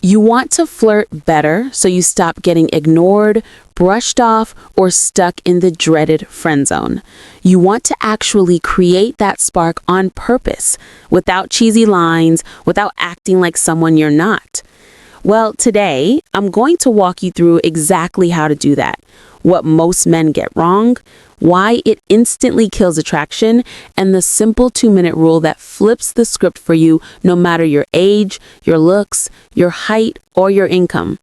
You want to flirt better so you stop getting ignored, brushed off, or stuck in the dreaded friend zone. You want to actually create that spark on purpose, without cheesy lines, without acting like someone you're not. Well, today, I'm going to walk you through exactly how to do that, what most men get wrong, why it instantly kills attraction, and the simple 2-minute rule that flips the script for you no matter your age, your looks, your height, or your income.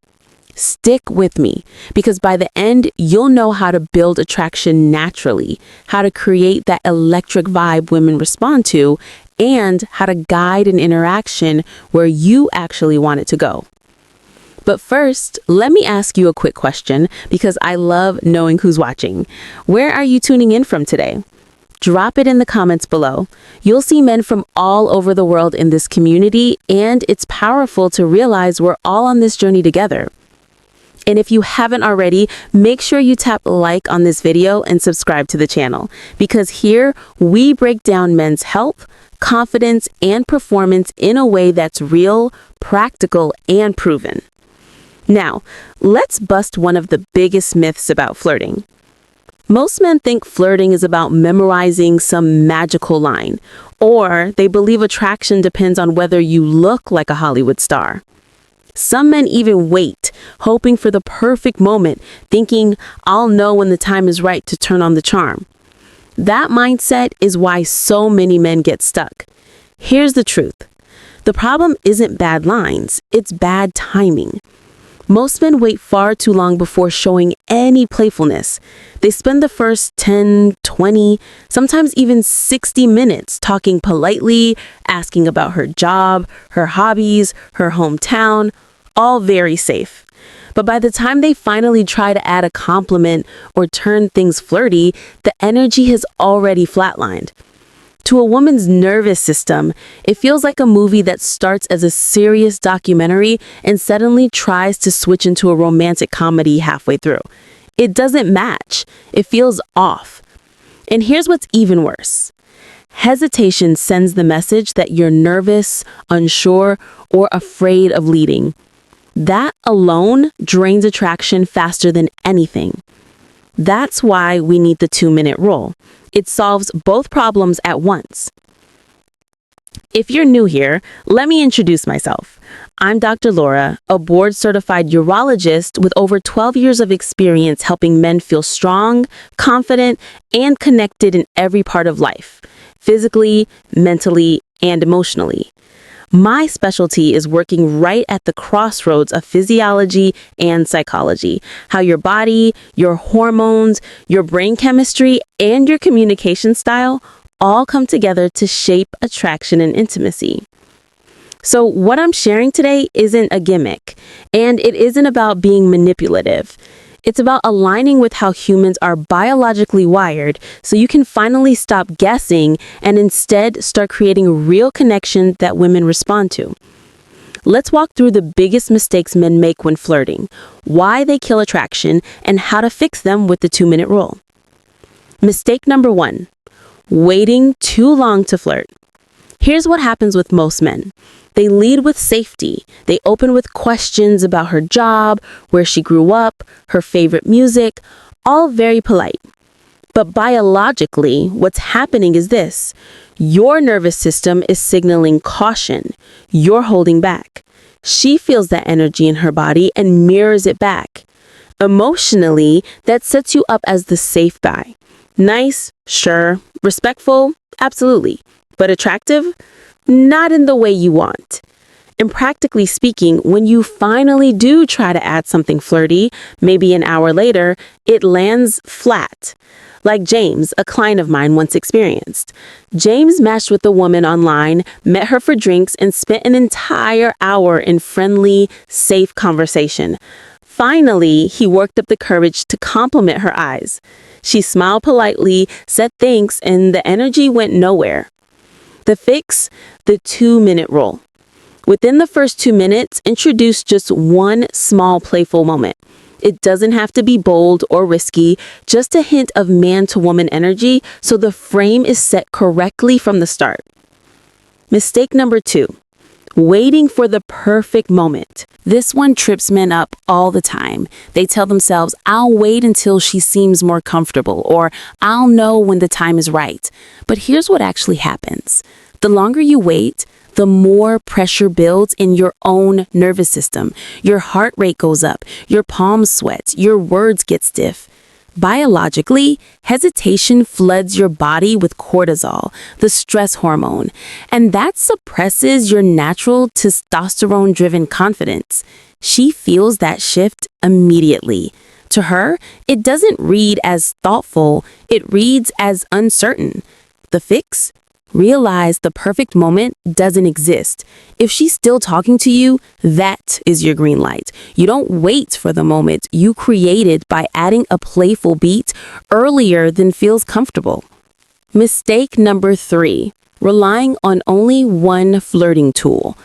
Stick with me, because by the end, you'll know how to build attraction naturally, how to create that electric vibe women respond to, and how to guide an interaction where you actually want it to go. But first, let me ask you a quick question because I love knowing who's watching. Where are you tuning in from today? Drop it in the comments below. You'll see men from all over the world in this community, and it's powerful to realize we're all on this journey together. And if you haven't already, make sure you tap like on this video and subscribe to the channel, because here we break down men's health, confidence, and performance in a way that's real, practical, and proven. Now, let's bust one of the biggest myths about flirting. Most men think flirting is about memorizing some magical line, or they believe attraction depends on whether you look like a Hollywood star. Some men even wait, hoping for the perfect moment, thinking, I'll know when the time is right to turn on the charm. That mindset is why so many men get stuck. Here's the truth. The problem isn't bad lines, it's bad timing. Most men wait far too long before showing any playfulness. They spend the first 10, 20, sometimes even 60 minutes talking politely, asking about her job, her hobbies, her hometown, all very safe. But by the time they finally try to add a compliment or turn things flirty, the energy has already flatlined. To a woman's nervous system, it feels like a movie that starts as a serious documentary and suddenly tries to switch into a romantic comedy halfway through. It doesn't match. It feels off. And here's what's even worse. Hesitation sends the message that you're nervous, unsure, or afraid of leading. That alone drains attraction faster than anything. That's why we need the 2-minute rule. It solves both problems at once. If you're new here, let me introduce myself. I'm Dr. Laura, a board-certified urologist with over 12 years of experience helping men feel strong, confident, and connected in every part of life, physically, mentally, and emotionally. My specialty is working right at the crossroads of physiology and psychology, how your body, your hormones, your brain chemistry, and your communication style all come together to shape attraction and intimacy. So what I'm sharing today isn't a gimmick, and it isn't about being manipulative. It's about aligning with how humans are biologically wired so you can finally stop guessing and instead start creating real connection that women respond to. Let's walk through the biggest mistakes men make when flirting, why they kill attraction, and how to fix them with the 2-minute rule. Mistake number 1, waiting too long to flirt. Here's what happens with most men. They lead with safety. They open with questions about her job, where she grew up, her favorite music, all very polite. But biologically, what's happening is this. Your nervous system is signaling caution. You're holding back. She feels that energy in her body and mirrors it back. Emotionally, that sets you up as the safe guy. Nice, sure. Respectful, absolutely. But attractive? Not in the way you want. And practically speaking, when you finally do try to add something flirty, maybe an hour later, it lands flat. Like James, a client of mine once experienced. James matched with a woman online, met her for drinks, and spent an entire hour in friendly, safe conversation. Finally, he worked up the courage to compliment her eyes. She smiled politely, said thanks, and the energy went nowhere. The fix? The 2-minute rule. Within the first 2 minutes, introduce just one small playful moment. It doesn't have to be bold or risky, just a hint of man-to-woman energy so the frame is set correctly from the start. Mistake number 2. Waiting for the perfect moment. This one trips men up all the time. They tell themselves, I'll wait until she seems more comfortable, or I'll know when the time is right. But here's what actually happens. The longer you wait, the more pressure builds in your own nervous system. Your heart rate goes up, your palms sweat, your words get stiff. Biologically, hesitation floods your body with cortisol, the stress hormone, and that suppresses your natural testosterone-driven confidence. She feels that shift immediately. To her, it doesn't read as thoughtful, it reads as uncertain. The fix? Realize the perfect moment doesn't exist. If she's still talking to you, that is your green light. You don't wait for the moment you created by adding a playful beat earlier than feels comfortable. Mistake number 3, relying on only one flirting tool.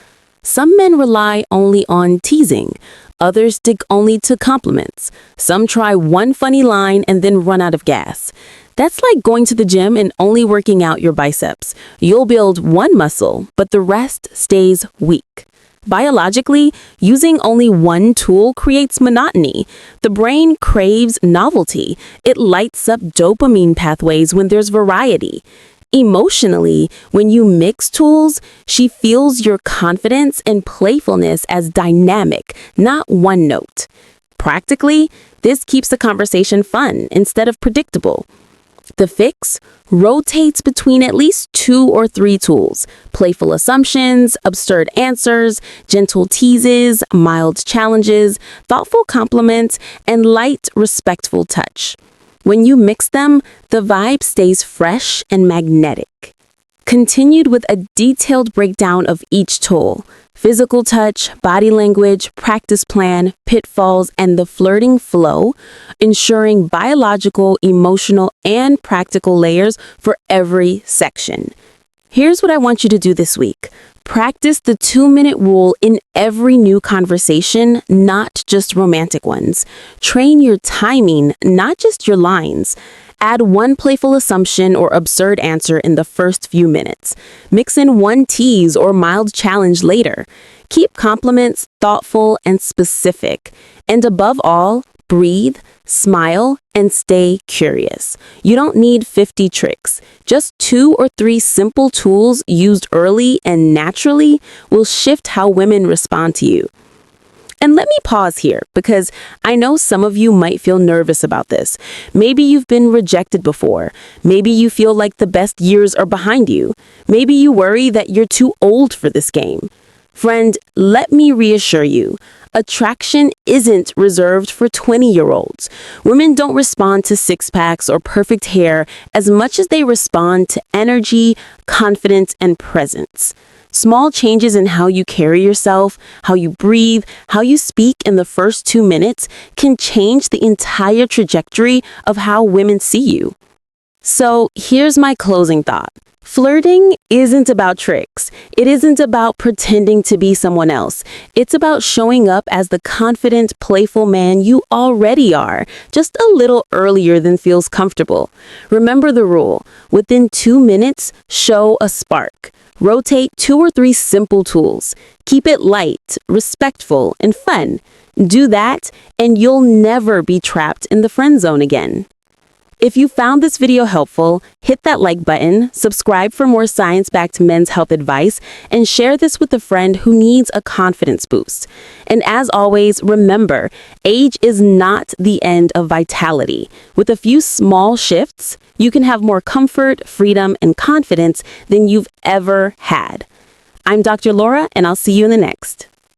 Some men rely only on teasing. Others stick only to compliments. Some try one funny line and then run out of gas. That's like going to the gym and only working out your biceps. You'll build one muscle, but the rest stays weak. Biologically, using only one tool creates monotony. The brain craves novelty. It lights up dopamine pathways when there's variety. Emotionally, when you mix tools, she feels your confidence and playfulness as dynamic, not one note. Practically, this keeps the conversation fun instead of predictable. The fix? Rotates between at least 2 or 3 tools: playful assumptions, absurd answers, gentle teases, mild challenges, thoughtful compliments, and light, respectful touch. When you mix them, the vibe stays fresh and magnetic. Continued with a detailed breakdown of each tool: physical touch, body language, practice plan, pitfalls, and the flirting flow, ensuring biological, emotional, and practical layers for every section. Here's what I want you to do this week. Practice the 2-minute rule in every new conversation, not just romantic ones. Train your timing, not just your lines. Add one playful assumption or absurd answer in the first few minutes. Mix in one tease or mild challenge later. Keep compliments thoughtful and specific. And above all, breathe, smile, and stay curious. You don't need 50 tricks. Just 2 or 3 simple tools used early and naturally will shift how women respond to you. And let me pause here, because I know some of you might feel nervous about this. Maybe you've been rejected before. Maybe you feel like the best years are behind you. Maybe you worry that you're too old for this game. Friend, let me reassure you. Attraction isn't reserved for 20-year-olds. Women don't respond to six-packs or perfect hair as much as they respond to energy, confidence, and presence. Small changes in how you carry yourself, how you breathe, how you speak in the first 2 minutes can change the entire trajectory of how women see you. So here's my closing thought. Flirting isn't about tricks. It isn't about pretending to be someone else. It's about showing up as the confident, playful man you already are, just a little earlier than feels comfortable. Remember the rule. Within 2 minutes, show a spark. Rotate 2 or 3 simple tools. Keep it light, respectful, and fun. Do that, and you'll never be trapped in the friend zone again. If you found this video helpful, hit that like button, subscribe for more science-backed men's health advice, and share this with a friend who needs a confidence boost. And as always, remember, age is not the end of vitality. With a few small shifts, you can have more comfort, freedom, and confidence than you've ever had. I'm Dr. Laura, and I'll see you in the next.